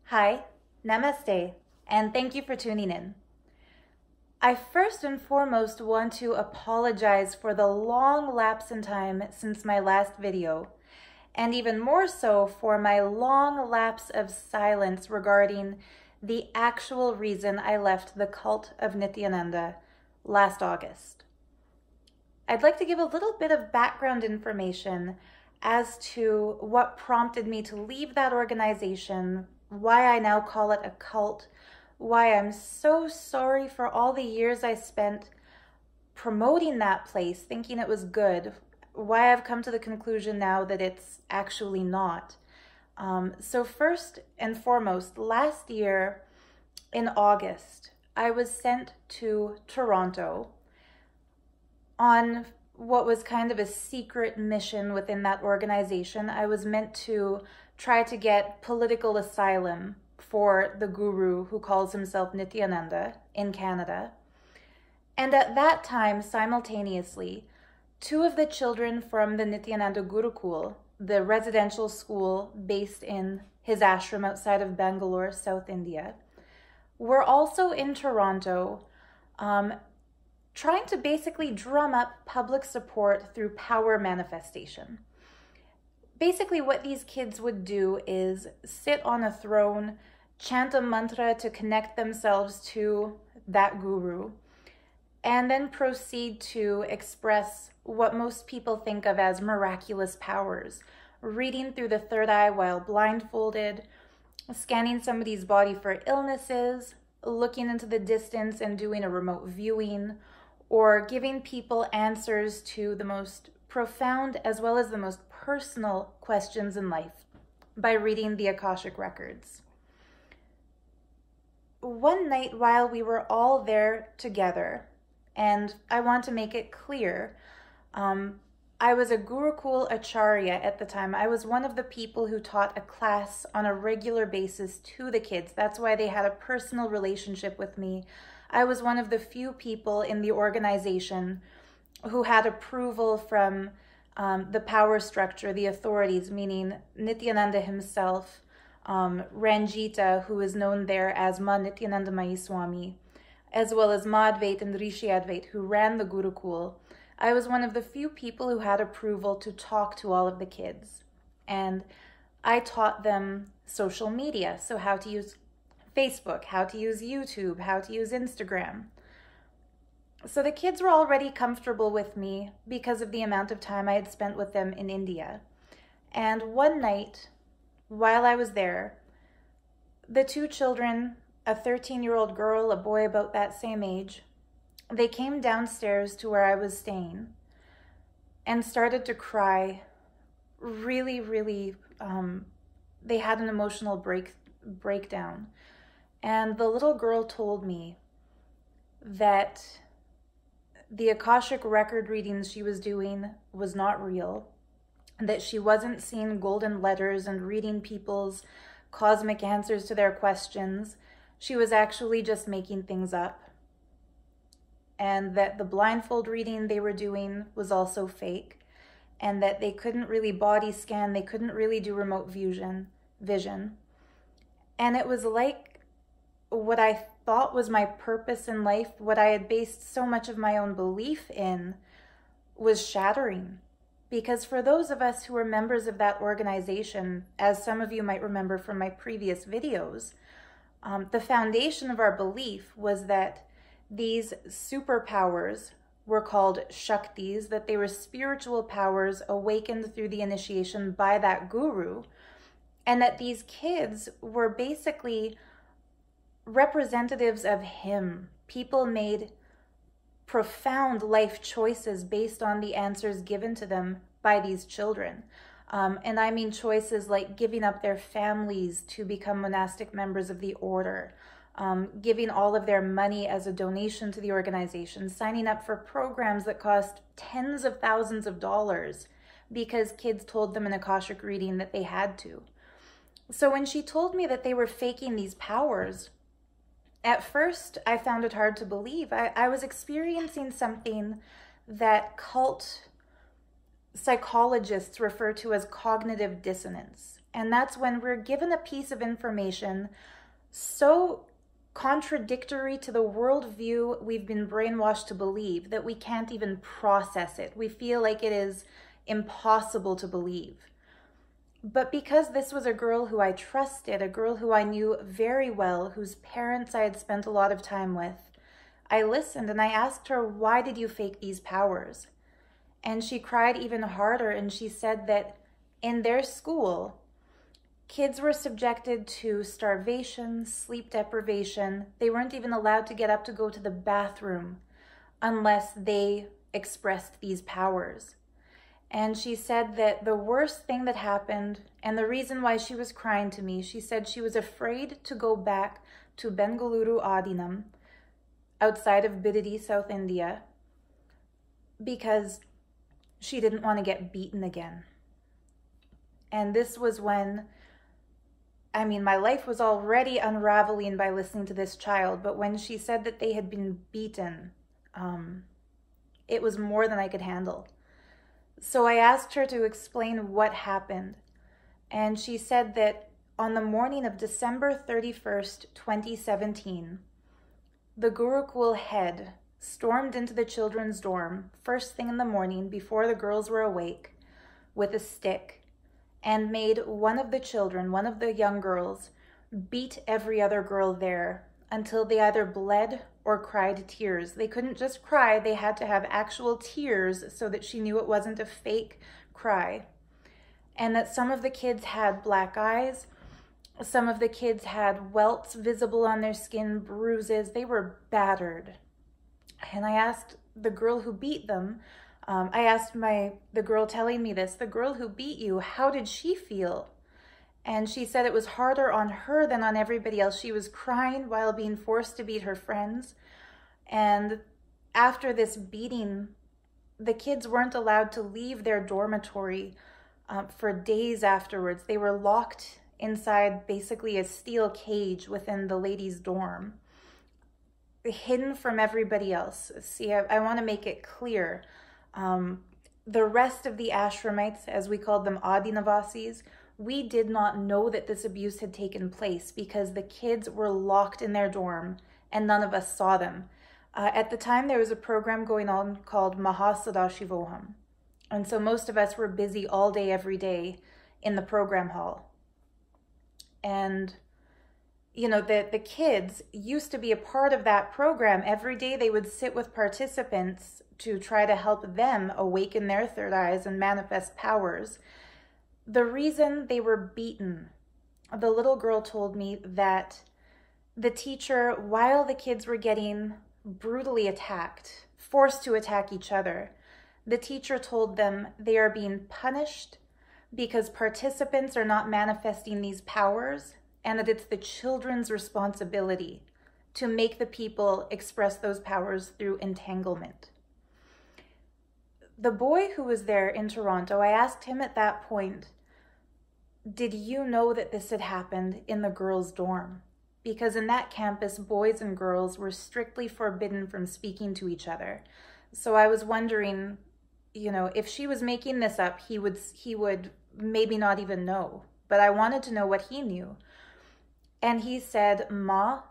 Hi, namaste, and thank you for tuning in. I first and foremost want to apologize for the long lapse in time since my last video, and even more so for my long lapse of silence regarding the actual reason I left the cult of Nityananda last August. I'd like to give a little bit of background information as to what prompted me to leave that organization, why I now call it a cult, why I'm so sorry for all the years I spent promoting that place, thinking it was good, why I've come to the conclusion now that it's actually not. So first and foremost, last year in August, I was sent to Toronto on what was kind of a secret mission within that organization. I was meant to try to get political asylum for the guru who calls himself Nityananda in Canada. And at that time, simultaneously, two of the children from the Nityananda Gurukul, the residential school based in his ashram outside of Bangalore, South India, were also in Toronto, trying to basically drum up public support through power manifestation. Basically, what these kids would do is sit on a throne, chant a mantra to connect themselves to that guru, and then proceed to express what most people think of as miraculous powers, reading through the third eye while blindfolded, scanning somebody's body for illnesses, looking into the distance and doing a remote viewing, or giving people answers to the most profound as well as the most personal questions in life by reading the Akashic records. One night while we were all there together, and I want to make it clear, I was a Gurukul Acharya at the time. I was one of the people who taught a class on a regular basis to the kids. That's why they had a personal relationship with me. I was one of the few people in the organization who had approval from the power structure, the authorities, meaning Nityananda himself, Ranjita, who is known there as Ma Nityananda Mayi Swami, as well as Ma Advait and Rishi Advait, who ran the Gurukul. I was one of the few people who had approval to talk to all of the kids. And I taught them social media, so how to use Facebook, how to use YouTube, how to use Instagram. So the kids were already comfortable with me because of the amount of time I had spent with them in India. And one night, while I was there, the two children, a 13-year-old girl, a boy about that same age, they came downstairs to where I was staying and started to cry really, they had an emotional breakdown. And the little girl told me that the Akashic record readings she was doing was not real, that she wasn't seeing golden letters and reading people's cosmic answers to their questions. She was actually just making things up. And that the blindfold reading they were doing was also fake, and that they couldn't really body scan, they couldn't really do remote vision. And it was like what I thought was my purpose in life, what I had based so much of my own belief in, was shattering. Because for those of us who were members of that organization, as some of you might remember from my previous videos, the foundation of our belief was that these superpowers were called Shaktis, that they were spiritual powers awakened through the initiation by that guru, and that these kids were basically representatives of him. People made profound life choices based on the answers given to them by these children. And I mean choices like giving up their families to become monastic members of the order, giving all of their money as a donation to the organization, signing up for programs that cost tens of thousands of dollars because kids told them in Akashic reading that they had to. So when she told me that they were faking these powers, at first I found it hard to believe. I was experiencing something that cult psychologists refer to as cognitive dissonance. And that's when we're given a piece of information so contradictory to the worldview we've been brainwashed to believe that we can't even process it. We feel like it is impossible to believe. But because this was a girl who I trusted, a girl who I knew very well, whose parents I had spent a lot of time with, I listened and I asked her, why did you fake these powers? And she cried even harder, and she said that in their school, kids were subjected to starvation, sleep deprivation. They weren't even allowed to get up to go to the bathroom unless they expressed these powers. And she said that the worst thing that happened, and the reason why she was crying to me, she said she was afraid to go back to Bengaluru Adinam, outside of Bidadi, South India, because she didn't want to get beaten again. And this was when, I mean, my life was already unraveling by listening to this child, but when she said that they had been beaten, it was more than I could handle. So I asked her to explain what happened. And she said that on the morning of December 31st, 2017, the Gurukul head stormed into the children's dorm first thing in the morning before the girls were awake with a stick and made one of the children, one of the young girls, beat every other girl there until they either bled or cried tears. They couldn't just cry, they had to have actual tears so that she knew it wasn't a fake cry. And that some of the kids had black eyes, some of the kids had welts visible on their skin, bruises, they were battered. And I asked the girl who beat them, I asked the girl telling me this, the girl who beat you, how did she feel? And she said it was harder on her than on everybody else. She was crying while being forced to beat her friends. And after this beating, the kids weren't allowed to leave their dormitory for days afterwards. They were locked inside basically a steel cage within the ladies' dorm, hidden from everybody else. See, I want to make it clear. The rest of the Ashramites, as we called them, Adinavasis, we did not know that this abuse had taken place because the kids were locked in their dorm and none of us saw them. At the time, there was a program going on called Mahasadashivoham. And so most of us were busy all day, every day in the program hall. And, you know, the kids used to be a part of that program. Every day they would sit with participants to try to help them awaken their third eyes and manifest powers. The reason they were beaten, the little girl told me that the teacher, while the kids were getting brutally attacked, forced to attack each other, the teacher told them they are being punished because participants are not manifesting these powers, and that it's the children's responsibility to make the people express those powers through entanglement. The boy who was there in Toronto, I asked him at that point, did you know that this had happened in the girls' dorm? Because in that campus, boys and girls were strictly forbidden from speaking to each other. So I was wondering, you know, if she was making this up, he would maybe not even know. But I wanted to know what he knew. And he said, Ma,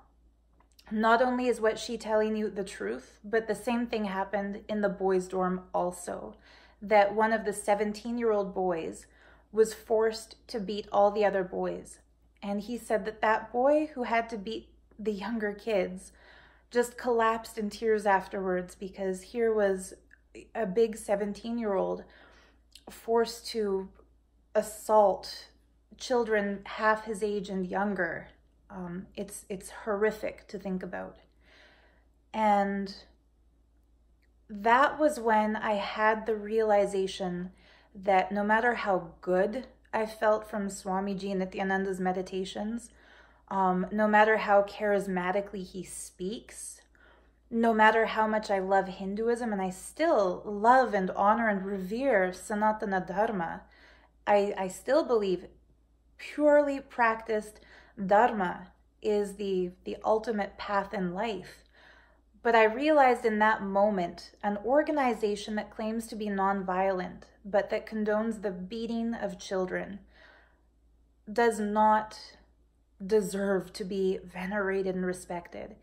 not only is what she telling you the truth, but the same thing happened in the boys' dorm also. That one of the 17-year-old boys was forced to beat all the other boys. And he said that that boy who had to beat the younger kids just collapsed in tears afterwards, because here was a big 17-year-old forced to assault children half his age and younger. It's horrific to think about. And that was when I had the realization that no matter how good I felt from Swamiji and Nityananda's meditations, no matter how charismatically he speaks, no matter how much I love Hinduism, and I still love and honor and revere Sanatana Dharma, I still believe purely practiced Dharma is the ultimate path in life. But I realized in that moment, an organization that claims to be nonviolent, but that condones the beating of children, does not deserve to be venerated and respected.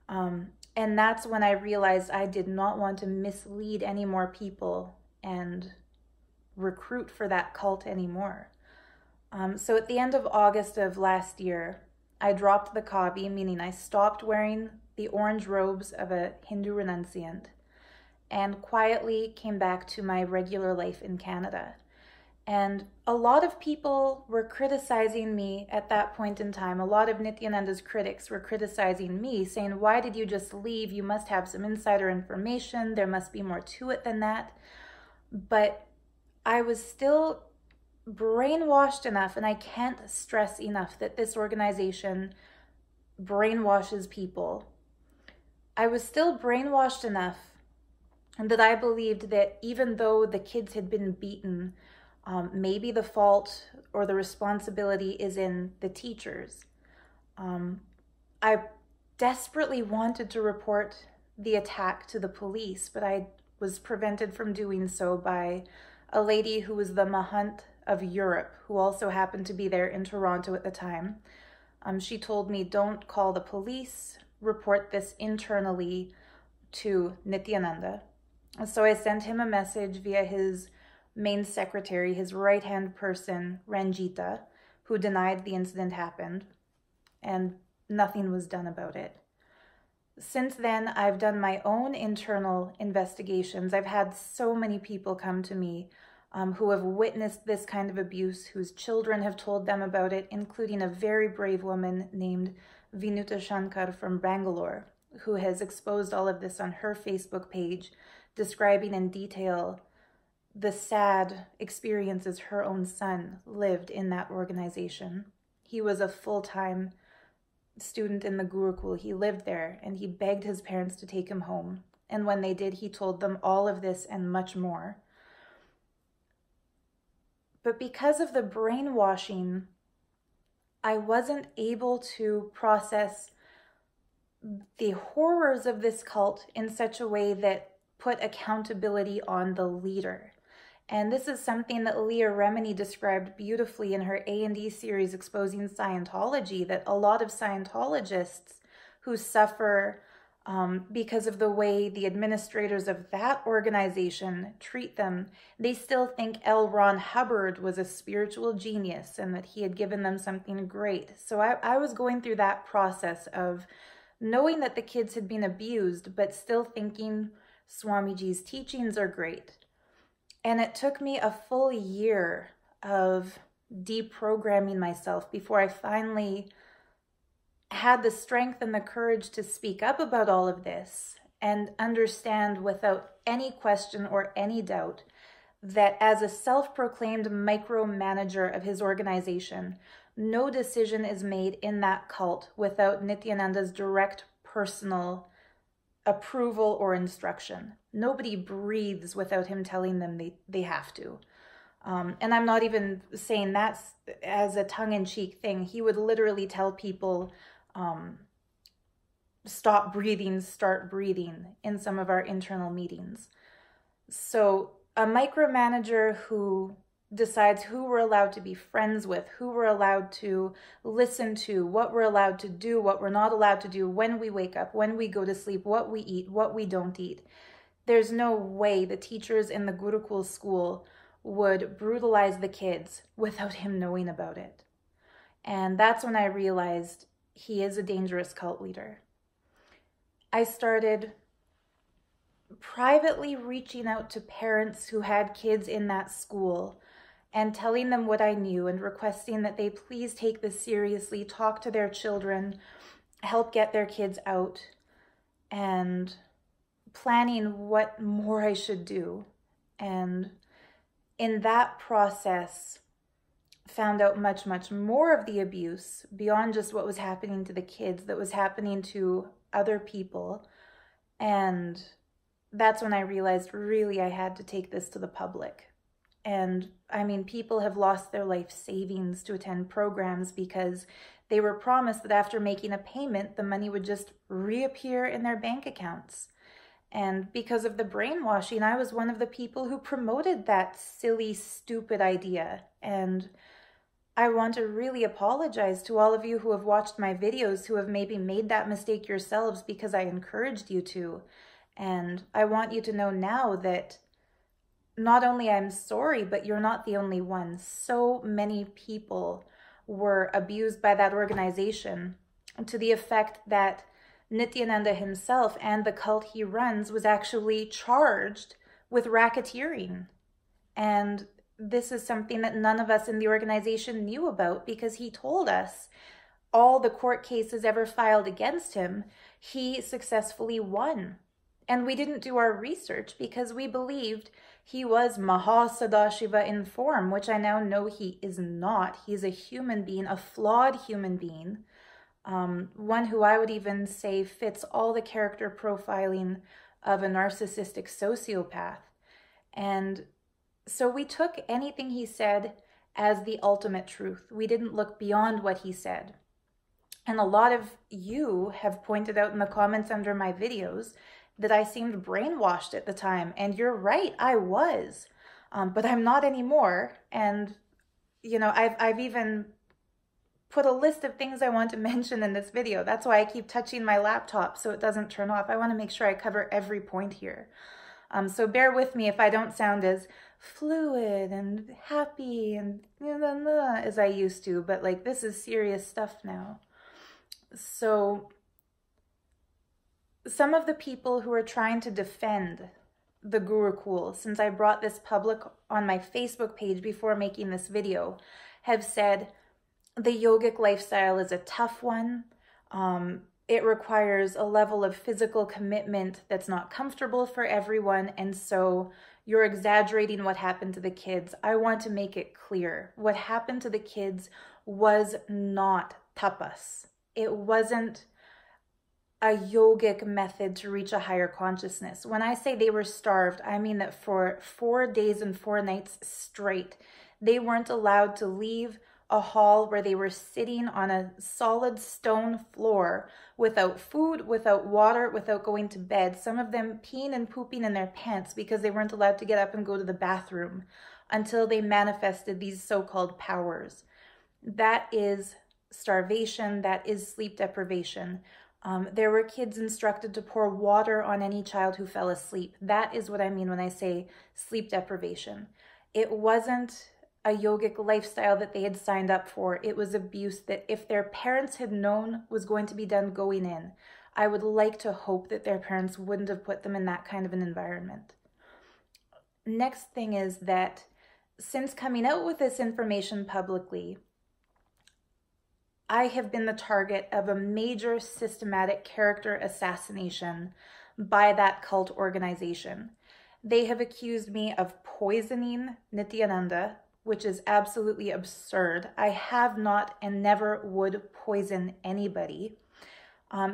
And that's when I realized I did not want to mislead any more people and recruit for that cult anymore. So at the end of August of last year, I dropped the kabi, meaning I stopped wearing the orange robes of a Hindu renunciant, and quietly came back to my regular life in Canada. And a lot of people were criticizing me at that point in time. A lot of Nityananda's critics were criticizing me, saying, why did you just leave? You must have some insider information. There must be more to it than that. But I was still brainwashed enough, and I can't stress enough that this organization brainwashes people. I was still brainwashed enough and that I believed that even though the kids had been beaten, maybe the fault or the responsibility is in the teachers. I desperately wanted to report the attack to the police, but I was prevented from doing so by a lady who was the Mahant of Europe, who also happened to be there in Toronto at the time. She told me, don't call the police, report this internally to Nityananda. So I sent him a message via his main secretary, his right-hand person, Ranjita, who denied the incident happened, and nothing was done about it. Since then, I've done my own internal investigations. I've had so many people come to me who have witnessed this kind of abuse, whose children have told them about it, including a very brave woman named Vinuta Shankar from Bangalore, who has exposed all of this on her Facebook page, describing in detail the sad experiences her own son lived in that organization. He was a full-time student in the Gurukul. He lived there, and he begged his parents to take him home. And when they did, he told them all of this and much more. But because of the brainwashing, I wasn't able to process the horrors of this cult in such a way that put accountability on the leader. And this is something that Leah Remini described beautifully in her A&E series exposing Scientology, that a lot of Scientologists who suffer because of the way the administrators of that organization treat them, they still think L. Ron Hubbard was a spiritual genius and that he had given them something great. So I was going through that process of knowing that the kids had been abused, but still thinking Swamiji's teachings are great. And it took me a full year of deprogramming myself before I finally had the strength and the courage to speak up about all of this and understand without any question or any doubt that as a self-proclaimed micromanager of his organization, no decision is made in that cult without Nityananda's direct personal approval or instruction. Nobody breathes without him telling them they have to. And I'm not even saying that's as a tongue-in-cheek thing. He would literally tell people, stop breathing, start breathing in some of our internal meetings. So a micromanager who decides who we're allowed to be friends with, who we're allowed to listen to, what we're allowed to do, what we're not allowed to do, when we wake up, when we go to sleep, what we eat, what we don't eat. There's no way the teachers in the Gurukul school would brutalize the kids without him knowing about it. And that's when I realized he is a dangerous cult leader. I started privately reaching out to parents who had kids in that school and telling them what I knew and requesting that they please take this seriously, talk to their children, help get their kids out, and planning what more I should do. And in that process, found out much, much more of the abuse beyond just what was happening to the kids, that was happening to other people. And that's when I realized really I had to take this to the public. And I mean, people have lost their life savings to attend programs because they were promised that after making a payment, the money would just reappear in their bank accounts. And because of the brainwashing, I was one of the people who promoted that silly, stupid idea. And I want to really apologize to all of you who have watched my videos who have maybe made that mistake yourselves because I encouraged you to. And I want you to know now that not only I'm sorry, but you're not the only one. So many people were abused by that organization to the effect that Nityananda himself and the cult he runs was actually charged with racketeering. And this is something that none of us in the organization knew about because he told us all the court cases ever filed against him, he successfully won. And we didn't do our research because we believed he was Mahasadashiva in form, which I now know he is not. He's a human being, a flawed human being, one who I would even say fits all the character profiling of a narcissistic sociopath. And so we took anything he said as the ultimate truth. We didn't look beyond what he said. And a lot of you have pointed out in the comments under my videos that I seemed brainwashed at the time. And you're right, I was. But I'm not anymore. And, you know, I've even put a list of things I want to mention in this video. That's why I keep touching my laptop so it doesn't turn off. I want to make sure I cover every point here. So bear with me if I don't sound as fluid and happy and as I used to, but like this is serious stuff now. So some of the people who are trying to defend the Gurukul, since I brought this public on my Facebook page before making this video, have said the yogic lifestyle is a tough one. It requires a level of physical commitment that's not comfortable for everyone, and so you're exaggerating what happened to the kids. I want to make it clear. What happened to the kids was not tapas. It wasn't a yogic method to reach a higher consciousness. When I say they were starved, I mean that for 4 days and 4 nights straight, they weren't allowed to leave a hall where they were sitting on a solid stone floor without food, without water, without going to bed. Some of them peeing and pooping in their pants because they weren't allowed to get up and go to the bathroom until they manifested these so-called powers. That is starvation, that is sleep deprivation. There were kids instructed to pour water on any child who fell asleep. That is what I mean when I say sleep deprivation. It wasn't a yogic lifestyle that they had signed up for. It was abuse that if their parents had known was going to be done going in, I would like to hope that their parents wouldn't have put them in that kind of an environment. Next thing is that since coming out with this information publicly, I have been the target of a major systematic character assassination by that cult organization. They have accused me of poisoning Nityananda, which is absolutely absurd. I have not and never would poison anybody.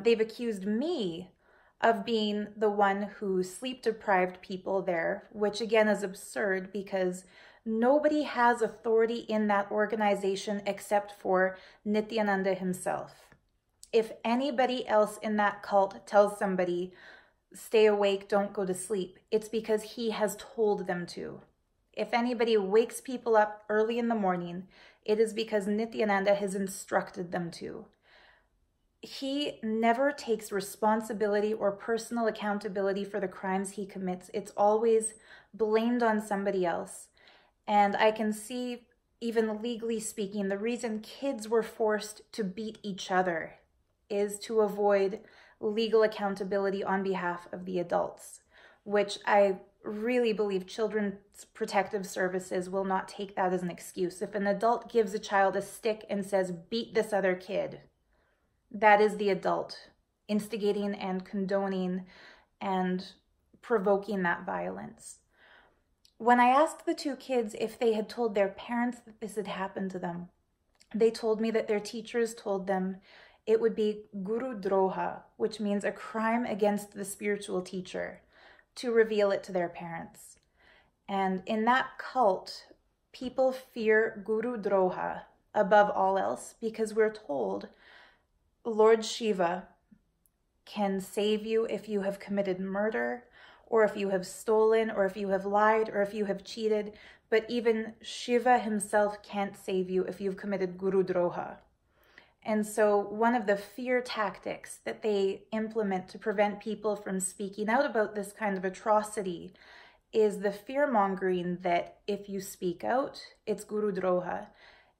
They've accused me of being the one who sleep-deprived people there, which again is absurd because nobody has authority in that organization except for Nityananda himself. If anybody else in that cult tells somebody, stay awake, don't go to sleep, it's because he has told them to. If anybody wakes people up early in the morning, it is because Nityananda has instructed them to. He never takes responsibility or personal accountability for the crimes he commits. It's always blamed on somebody else. And I can see, even legally speaking, the reason kids were forced to beat each other is to avoid legal accountability on behalf of the adults, which I really believe Children's Protective Services will not take that as an excuse. If an adult gives a child a stick and says, beat this other kid, that is the adult instigating and condoning and provoking that violence. When I asked the 2 kids if they had told their parents that this had happened to them, they told me that their teachers told them it would be Guru Droha, which means a crime against the spiritual teacher, to reveal it to their parents. And in that cult, people fear Guru Droha above all else because we're told Lord Shiva can save you if you have committed murder, or if you have stolen, or if you have lied, or if you have cheated. but even Shiva himself can't save you if you've committed Guru Droha. And so one of the fear tactics that they implement to prevent people from speaking out about this kind of atrocity is the fear-mongering that if you speak out, it's Guru Droha.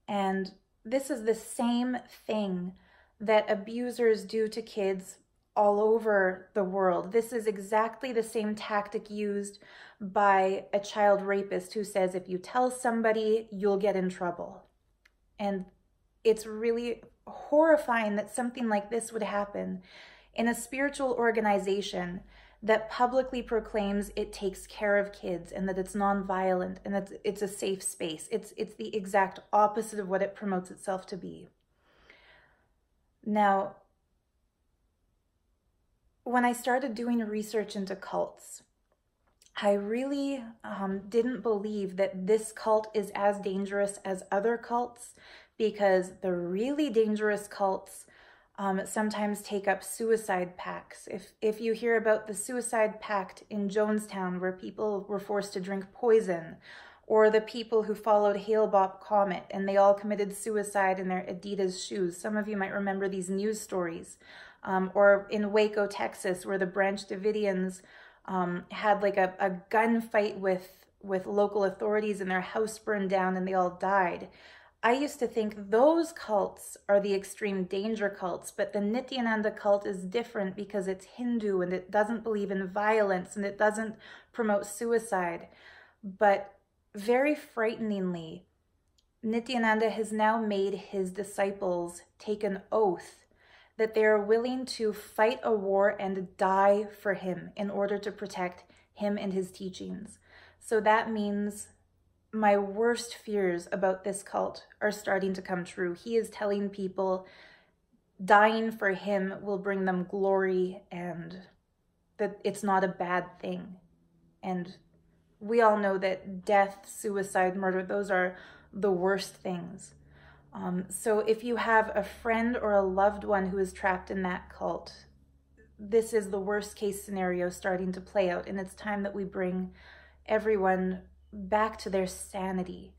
And this is the same thing that abusers do to kids all over the world. This is exactly the same tactic used by a child rapist who says, if you tell somebody, you'll get in trouble. And it's really horrifying that something like this would happen in a spiritual organization that publicly proclaims it takes care of kids and that it's nonviolent and that it's a safe space. It's the exact opposite of what it promotes itself to be. Now, when I started doing research into cults, I really didn't believe that this cult is as dangerous as other cults, because the really dangerous cults sometimes take up suicide pacts. If you hear about the suicide pact in Jonestown, where people were forced to drink poison, or the people who followed Hale-Bopp Comet and they all committed suicide in their Adidas shoes. Some of you might remember these news stories. Or in Waco, Texas, where the Branch Davidians had like a gunfight with local authorities and their house burned down and they all died. I used to think those cults are the extreme danger cults, but the Nityananda cult is different because it's Hindu and it doesn't believe in violence and it doesn't promote suicide. But very frighteningly, Nityananda has now made his disciples take an oath that they are willing to fight a war and die for him in order to protect him and his teachings. So that means my worst fears about this cult are starting to come true. He is telling people dying for him will bring them glory and that it's not a bad thing. And we all know that death, suicide, murder, those are the worst things. So if you have a friend or a loved one who is trapped in that cult, this is the worst case scenario starting to play out, and it's time that we bring everyone back to their sanity.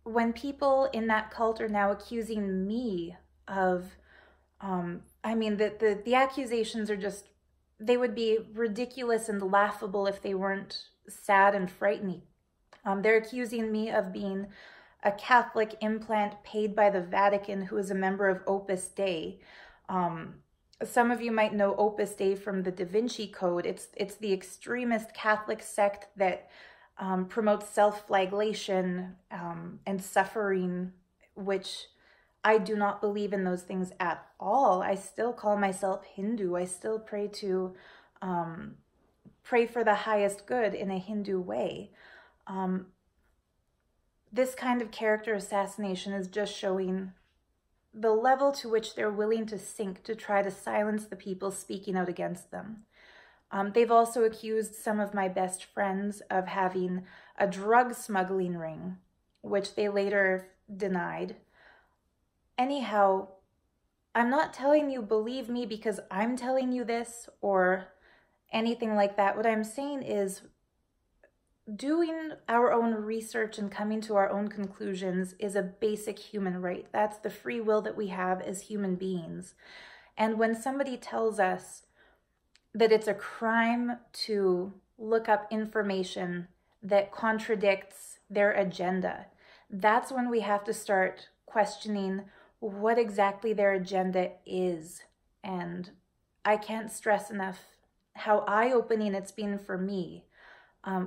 When people in that cult are now accusing me of, the accusations are just, they would be ridiculous and laughable if they weren't sad and frightening. They're accusing me of being a Catholic implant paid by the Vatican who is a member of Opus Dei. Some of you might know Opus Dei from the Da Vinci Code. It's the extremist Catholic sect that promotes self-flagellation and suffering, which I do not believe in those things at all. I still call myself Hindu. I still pray for the highest good in a Hindu way. This kind of character assassination is just showing the level to which they're willing to sink to try to silence the people speaking out against them. They've also accused some of my best friends of having a drug smuggling ring, which they later denied. Anyhow, I'm not telling you believe me because I'm telling you this or anything like that. What I'm saying is doing our own research and coming to our own conclusions is a basic human right. That's the free will that we have as human beings. And when somebody tells us that it's a crime to look up information that contradicts their agenda, that's when we have to start questioning what exactly their agenda is. And I can't stress enough how eye-opening it's been for me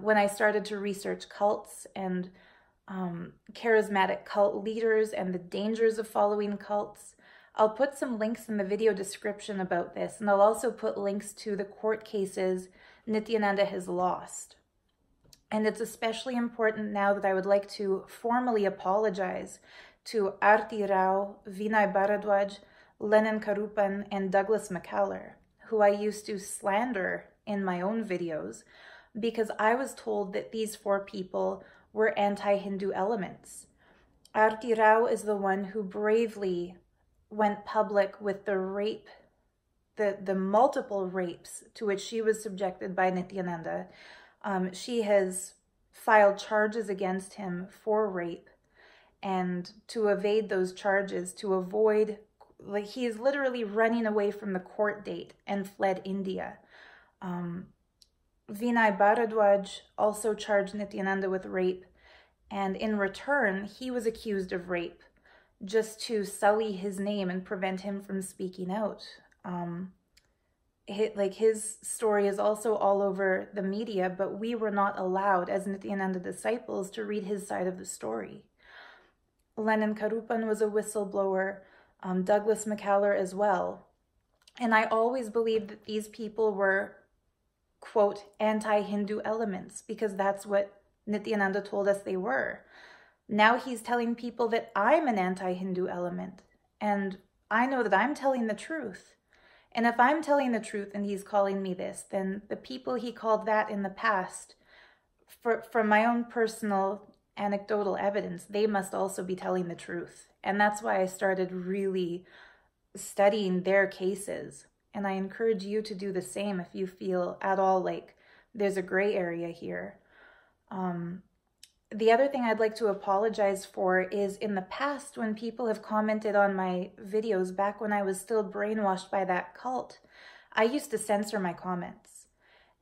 when I started to research cults and charismatic cult leaders and the dangers of following cults. I'll put some links in the video description about this, and I'll also put links to the court cases Nityananda has lost. And it's especially important now that I would like to formally apologize to Aarti Rao, Vinay Bharadwaj, Lennon Karupan, and Douglas McCullough, who I used to slander in my own videos, because I was told that these four people were anti-Hindu elements. Aarti Rao is the one who bravely went public with the rape, the multiple rapes to which she was subjected by Nityananda. She has filed charges against him for rape. And to evade those charges, to avoid, like, he is literally running away from the court date and fled India. Vinay Bharadwaj also charged Nityananda with rape, and in return, he was accused of rape just to sully his name and prevent him from speaking out. His story is also all over the media, but we were not allowed as Nityananda disciples to read his side of the story. Lennon Karupan was a whistleblower, Douglas McCallum as well. And I always believed that these people were, quote, anti-Hindu elements, because that's what Nityananda told us they were. Now he's telling people that I'm an anti-Hindu element, and I know that I'm telling the truth. And if I'm telling the truth and he's calling me this, then the people he called that in the past, from my own personal anecdotal evidence, they must also be telling the truth. And that's why I started really studying their cases. And I encourage you to do the same if you feel at all like there's a gray area here. The other thing I'd like to apologize for is in the past when people have commented on my videos back when I was still brainwashed by that cult, I used to censor my comments.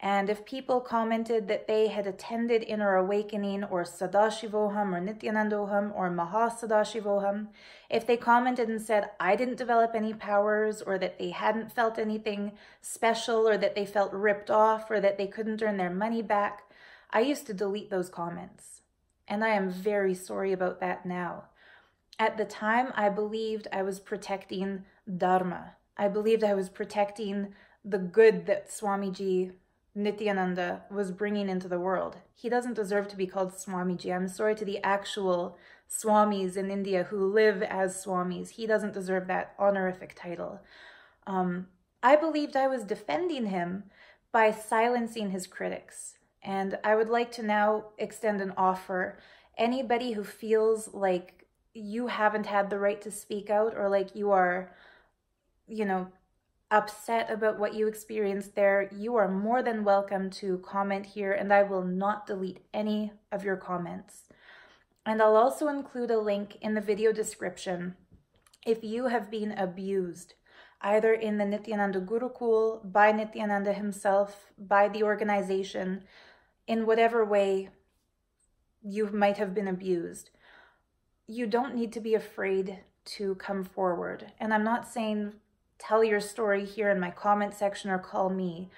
And if people commented that they had attended Inner Awakening or Sadashivoham or Nityanandoham or Mahasadashivoham, if they commented and said I didn't develop any powers or that they hadn't felt anything special or that they felt ripped off or that they couldn't earn their money back, I used to delete those comments. And I am very sorry about that now. At the time, I believed I was protecting Dharma. I believed I was protecting the good that Swamiji Nityananda was bringing into the world. He doesn't deserve to be called Swamiji. I'm sorry to the actual Swamis in India who live as Swamis. He doesn't deserve that honorific title. I believed I was defending him by silencing his critics. And I would like to now extend an offer. Anybody who feels like you haven't had the right to speak out or like you are, upset about what you experienced there, you are more than welcome to comment here, and I will not delete any of your comments. And I'll also include a link in the video description if you have been abused, either in the Nityananda Gurukul, by Nityananda himself, by the organization, in whatever way you might have been abused. You don't need to be afraid to come forward. And I'm not saying tell your story here in my comment section or call me.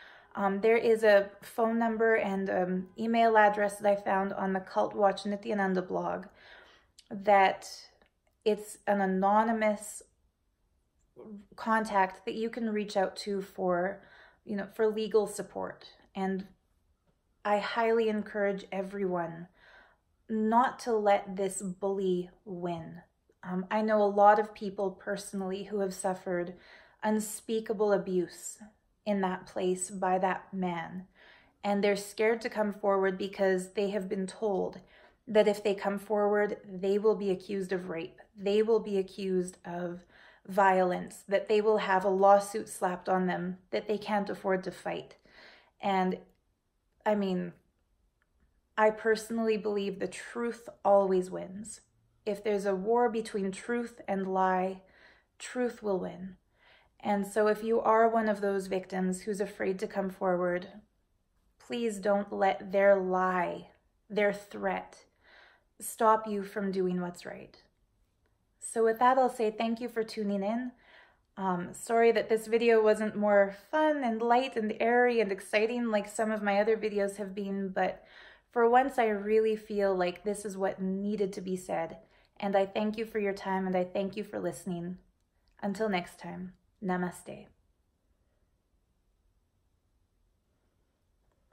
There is a phone number and email address that I found on the Cult Watch Nityananda blog that it's an anonymous contact that you can reach out to for legal support. And I highly encourage everyone not to let this bully win. I know a lot of people personally who have suffered unspeakable abuse in that place by that man. And they're scared to come forward because they have been told that if they come forward, they will be accused of rape. They will be accused of violence, that they will have a lawsuit slapped on them that they can't afford to fight. And I mean, I personally believe the truth always wins. If there's a war between truth and lie, truth will win. And so if you are one of those victims who's afraid to come forward, please don't let their lie, their threat, stop you from doing what's right. So with that, I'll say thank you for tuning in. Sorry that this video wasn't more fun and light and airy and exciting like some of my other videos have been, but for once I really feel like this is what needed to be said. And I thank you for your time and I thank you for listening. Until next time, namaste.